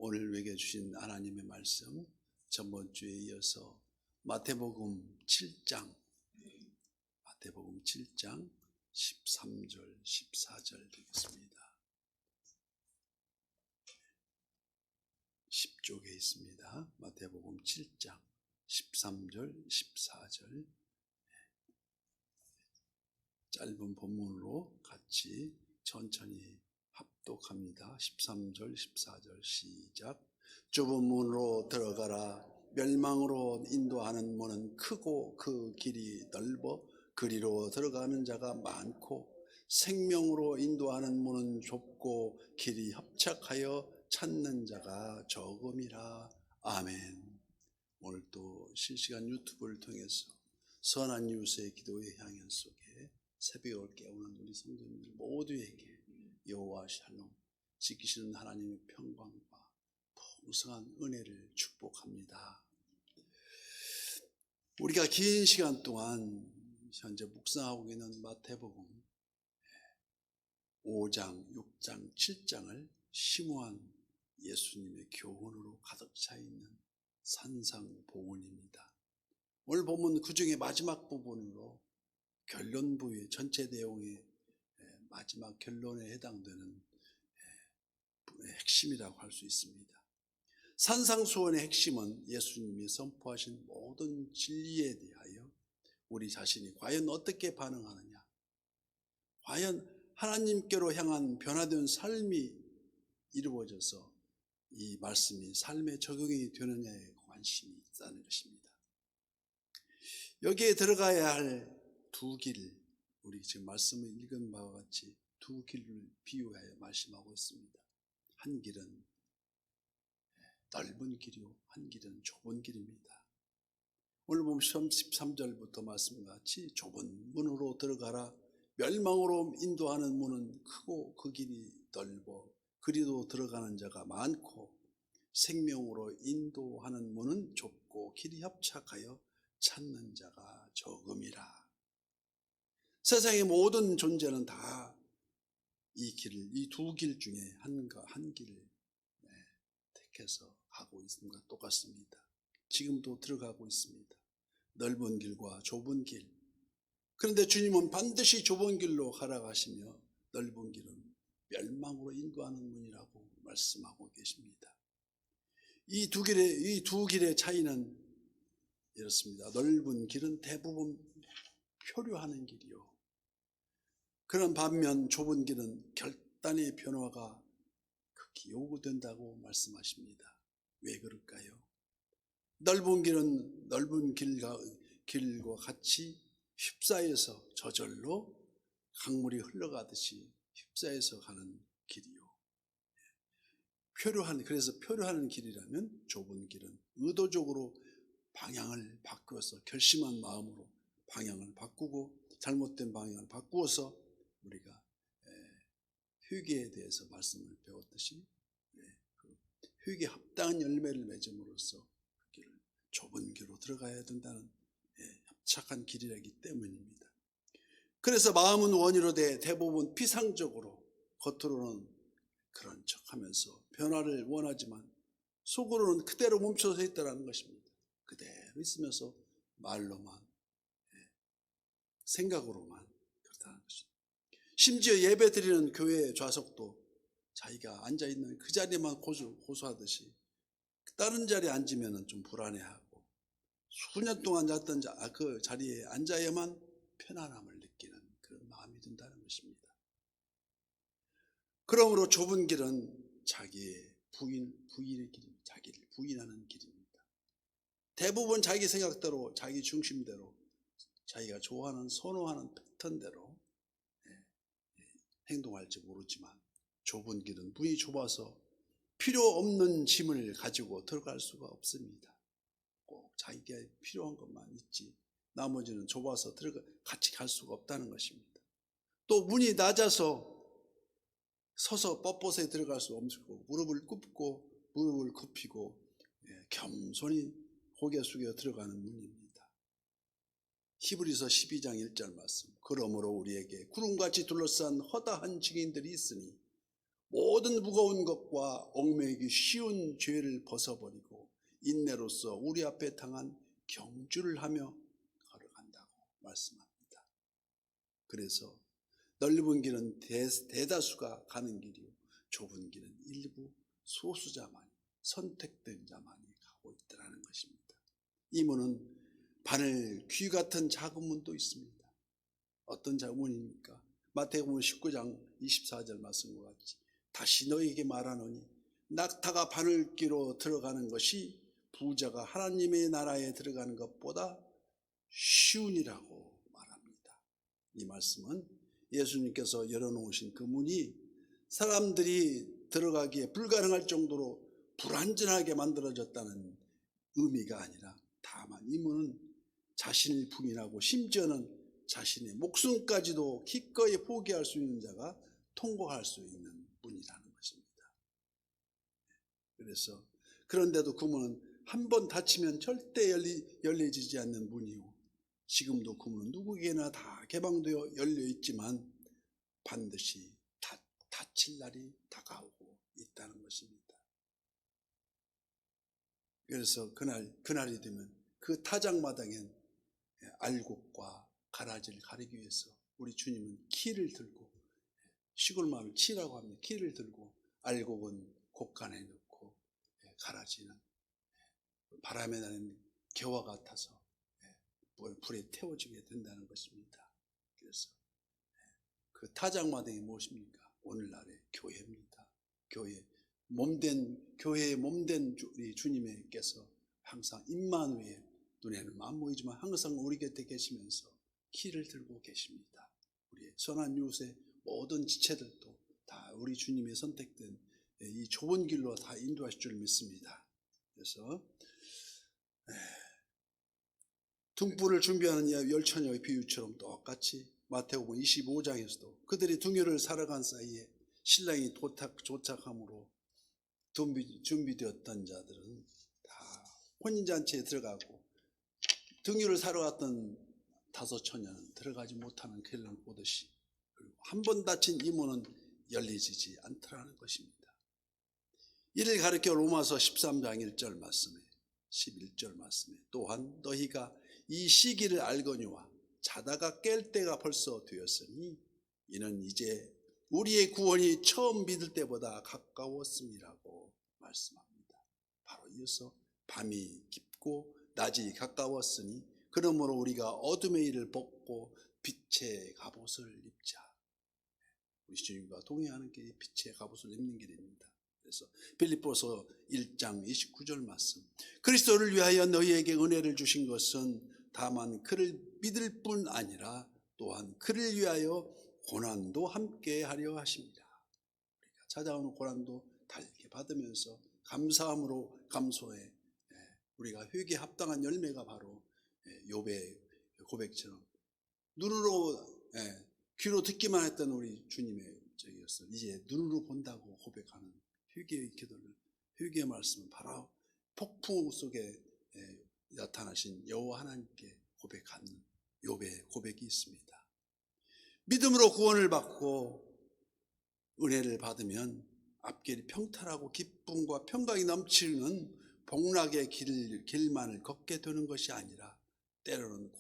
오늘 외게 주신 하나님의 말씀, 전번 주에 이어서 마태복음 7장 13절 14절 되겠습니다. 10쪽에 있습니다. 마태복음 7장 13절 14절. 짧은 본문으로 같이 천천히 합독합니다. 13절 14절 시작. 좁은 문으로 들어가라. 멸망으로 인도하는 문은 크고 그 길이 넓어 그리로 들어가는 자가 많고, 생명으로 인도하는 문은 좁고 길이 협착하여 찾는 자가 적음이라. 아멘. 오늘 또 실시간 유튜브를 통해서 선한 이웃의 기도의 향연 속에 새벽을 깨우는 우리 성도님들 모두에게 여호와 샬롬, 지키시는 하나님의 평강과 풍성한 은혜를 축복합니다. 우리가 긴 시간 동안 현재 묵상하고 있는 마태복음 5장, 6장, 7장을 심오한 예수님의 교훈으로 가득 차 있는 산상보훈입니다. 오늘 보면 그 중에 마지막 부분으로 결론 부위, 전체 내용의 마지막 결론에 해당되는 핵심이라고 할 수 있습니다. 산상수훈의 핵심은 예수님이 선포하신 모든 진리에 대하여 우리 자신이 과연 어떻게 반응하느냐, 과연 하나님께로 향한 변화된 삶이 이루어져서 이 말씀이 삶에 적용이 되느냐에 관심이 있다는 것입니다. 여기에 들어가야 할 두 길, 우리 지금 말씀을 읽은 바와 같이 두 길을 비유하여 말씀하고 있습니다. 한 길은 넓은 길이요, 한 길은 좁은 길입니다. 오늘 보면 13절부터 말씀과 같이 좁은 문으로 들어가라. 멸망으로 인도하는 문은 크고 그 길이 넓어 그리로 들어가는 자가 많고, 생명으로 인도하는 문은 좁고 길이 협착하여 찾는 자가 적음이라. 세상의 모든 존재는 다 이 두 길 중에 한 길을 택해서 가고 있는 것과 똑같습니다. 지금도 들어가고 있습니다. 넓은 길과 좁은 길. 그런데 주님은 반드시 좁은 길로 가라고 하시며 넓은 길은 멸망으로 인도하는 문이라고 말씀하고 계십니다. 이 두 길의 차이는 이렇습니다. 넓은 길은 대부분 표류하는 길이요. 그런 반면 좁은 길은 결단의 변화가 극히 요구된다고 말씀하십니다. 왜 그럴까요? 넓은 길은 넓은 길과 같이 휩싸여서 저절로 강물이 흘러가듯이 휩싸여서 가는 길이요. 그래서 표류하는 길이라면 좁은 길은 의도적으로 방향을 바꾸어서 결심한 마음으로 방향을 바꾸고 잘못된 방향을 바꾸어서 우리가 회개에 대해서 말씀을 배웠듯이 회개에 합당한 열매를 맺음으로써 그 길을 좁은 길로 들어가야 된다는 협착한 길이라기 때문입니다. 그래서 마음은 원이로되 대부분 피상적으로 겉으로는 그런 척하면서 변화를 원하지만 속으로는 그대로 멈춰서 있다는 것입니다. 그대로 있으면서 말로만, 생각으로만 그렇다는 것입니다. 심지어 예배 드리는 교회의 좌석도 자기가 앉아있는 그 자리에만 고수하듯이 다른 자리에 앉으면 좀 불안해하고, 수년 동안 앉았던 그 자리에 앉아야만 편안함을 느끼는 그런 마음이 든다는 것입니다. 그러므로 좁은 길은 자기의 부인의 길입니다. 자기를 부인하는 길입니다. 대부분 자기 생각대로, 자기 중심대로, 자기가 좋아하는, 선호하는 패턴대로 행동할지 모르지만, 좁은 길은 문이 좁아서 필요 없는 짐을 가지고 들어갈 수가 없습니다. 꼭 자기가 필요한 것만 있지 나머지는 좁아서 같이 갈 수가 없다는 것입니다. 또 문이 낮아서 서서 뻣뻣하게 들어갈 수 없고, 무릎을 꿇고 무릎을 굽히고 겸손히 고개 숙여 들어가는 문입니다. 히브리서 12장 1절 말씀. 그러므로 우리에게 구름같이 둘러싼 허다한 증인들이 있으니 모든 무거운 것과 얽매이기 쉬운 죄를 벗어버리고 인내로서 우리 앞에 당한 경주를 하며 걸어간다고 말씀합니다. 그래서 넓은 길은 대다수가 가는 길이요 좁은 길은 일부 소수자만이, 선택된 자만이 가고 있다는 것입니다. 이 문은 바늘 귀 같은 작은 문도 있습니다. 어떤 작은 문입니까? 마태복음 19장 24절 말씀과 같이 다시 너희에게 말하노니 낙타가 바늘귀로 들어가는 것이 부자가 하나님의 나라에 들어가는 것보다 쉬우니라고 말합니다. 이 말씀은 예수님께서 열어놓으신 그 문이 사람들이 들어가기에 불가능할 정도로 불안전하게 만들어졌다는 의미가 아니라 다만 이 문은 자신을 부인하고 심지어는 자신의 목숨까지도 기꺼이 포기할 수 있는 자가 통과할 수 있는 문이라는 것입니다. 그래서 그런데도 그 문은 한 번 닫히면 절대 열려지지 않는 문이요 지금도 그 문은 누구에게나 다 개방되어 열려 있지만 반드시 닫힐 날이 다가오고 있다는 것입니다. 그래서 그날이 되면 그 타작마당엔 알곡과 가라지를 가리기 위해서 우리 주님은 키를 들고, 시골 마을 키라고 합니다. 키를 들고 알곡은 곡간에 넣고 가라지는 바람에 나는 겨와 같아서 불에 태워지게 된다는 것입니다. 그래서 그 타작마당이 무엇입니까? 오늘날의 교회입니다. 교회의 몸된 우리 주님께서 항상 임마누엘, 눈에는 안 보이지만 항상 우리 곁에 계시면서 키를 들고 계십니다. 우리의 선한 이웃의 모든 지체들도 다 우리 주님의 선택된 이 좁은 길로 다 인도하실 줄 믿습니다. 그래서 등불을 준비하는 열처녀의 비유처럼 똑같이 마태복음 25장에서도 그들이 등유를 사러 간 사이에 신랑이 도착함으로 준비되었던 자들은 다 혼인잔치에 들어가고 등유를 사러 갔던 5 처녀는 들어가지 못하는 길을 보듯이 한 번 닫힌 이 문은 열리지 않더라는 것입니다. 이를 가리켜 로마서 13장 1절 말씀에 11절 말씀에 또한 너희가 이 시기를 알거니와 자다가 깰 때가 벌써 되었으니 이는 이제 우리의 구원이 처음 믿을 때보다 가까웠음이라고 말씀합니다. 바로 이어서 밤이 깊고 낮이 가까웠으니 그러므로 우리가 어둠의 일을 벗고 빛의 갑옷을 입자. 우리 주님과 동행하는 길이 빛의 갑옷을 입는 길입니다. 그래서 빌립보서 1장 29절 말씀, 그리스도를 위하여 너희에게 은혜를 주신 것은 다만 그를 믿을 뿐 아니라 또한 그를 위하여 고난도 함께 하려 하십니다. 우리가 찾아오는 고난도 달게 받으면서 감사함으로 감소해 우리가 회개에 합당한 열매가 바로 욥의 고백처럼 눈으로 귀로 듣기만 했던 우리 주님의 저기였어. 이제 눈으로 본다고 고백하는 회개의 기도를, 회개의 말씀은 바로 폭풍 속에 나타나신 여호와 하나님께 고백하는 욥의 고백이 있습니다. 믿음으로 구원을 받고 은혜를 받으면 앞길이 평탄하고 기쁨과 평강이 넘치는 복락의 길만을 걷게 되는 것이 아니라 때로는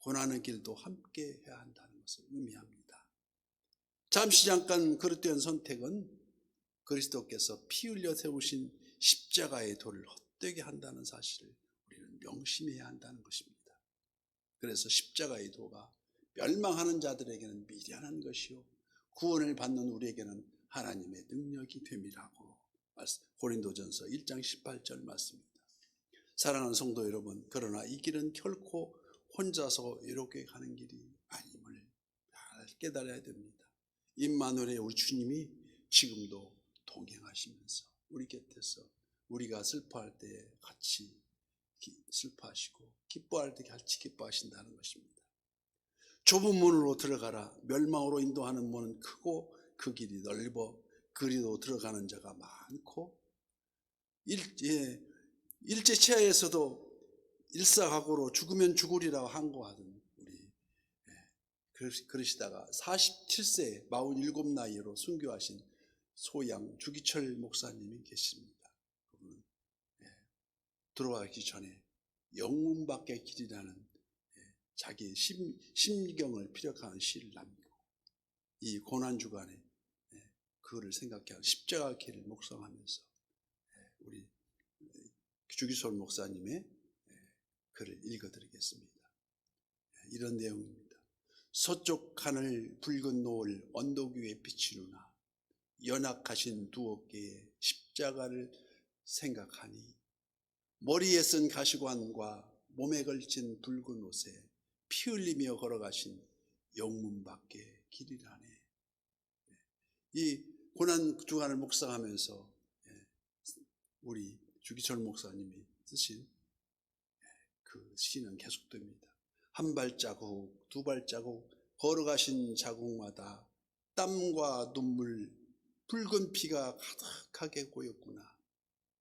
고난의 길도 함께 해야 한다는 것을 의미합니다. 잠시 잠깐 그릇된 선택은 그리스도께서 피 흘려 세우신 십자가의 도를 헛되게 한다는 사실을 우리는 명심해야 한다는 것입니다. 그래서 십자가의 도가 멸망하는 자들에게는 미련한 것이요 구원을 받는 우리에게는 하나님의 능력이 됨이라고 고린도전서 1장 18절 말씀입니다. 사랑하는 성도 여러분, 그러나 이 길은 결코 혼자서 이렇게 가는 길이 아님을 잘 깨달아야 됩니다. 임마누엘의 우리 주님이 지금도 동행하시면서 우리 곁에서 우리가 슬퍼할 때 같이 슬퍼하시고 기뻐할 때 같이 기뻐하신다는 것입니다. 좁은 문으로 들어가라. 멸망으로 인도하는 문은 크고 그 길이 넓어 그리로 들어가는 자가 많고 일제치하에서도 일사각오로 죽으면 죽으리라고 항거하던 우리 그러시다가 47세 47 나이로 순교하신 소양 주기철 목사님이 계십니다. 그분은 들어가기 전에 영문 밖의 길이라는 자기 심경을 피력하는 시를 남기고 이 고난주간에 그거를 생각하고 십자가 길을 묵상하면서 우리 주기철 목사님의 글을 읽어드리겠습니다. 이런 내용입니다. 서쪽 하늘 붉은 노을 언덕 위에 비치누나 연약하신 두 어깨에 십자가를 생각하니 머리에 쓴 가시관과 몸에 걸친 붉은 옷에 피 흘리며 걸어가신 영문 밖의 길이라네. 이 고난 주간을 묵상하면서 우리 주기철 목사님이 쓰신 그 시는 계속됩니다. 한 발자국, 두 발자국 걸어가신 자국마다 땀과 눈물, 붉은 피가 가득하게 고였구나.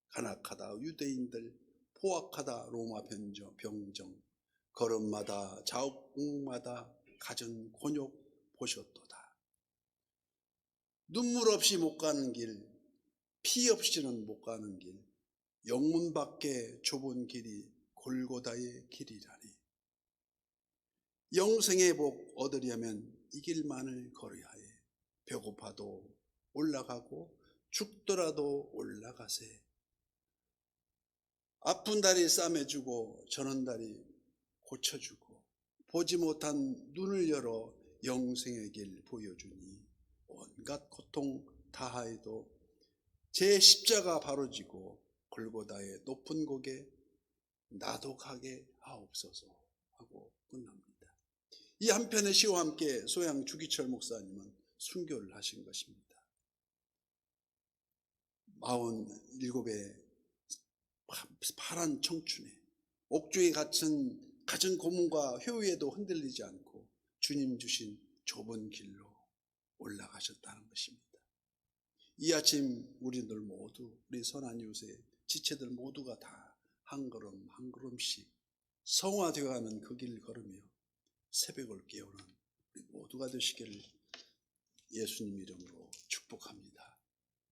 간악하다 유대인들, 포악하다 로마 병정, 걸음마다 자국마다 갖은 곤욕 보셨도다. 눈물 없이 못 가는 길, 피 없이는 못 가는 길, 영문 밖에 좁은 길이 골고다의 길이라니. 영생의 복 얻으려면 이 길만을 걸어야 해. 배고파도 올라가고 죽더라도 올라가세. 아픈 다리 싸매주고 저는 다리 고쳐주고 보지 못한 눈을 열어 영생의 길 보여주니 온갖 고통 다하여도 제 십자가 바로 지고 골고다의 높은 곳에 나도 가게 하옵소서 하고 끝납니다. 이 한편의 시와 함께 소양 주기철 목사님은 순교를 하신 것입니다. 47의 파란 청춘에 옥중에 갇힌 고문과 효유에도 흔들리지 않고 주님 주신 좁은 길로 올라가셨다는 것입니다. 이 아침 우리들 모두, 우리 선한 이웃의 지체들 모두가 다 한 걸음 한 걸음씩 성화되어가는 그 길 걸으며 새벽을 깨우는 우리 모두가 되시기를 예수님 이름으로 축복합니다.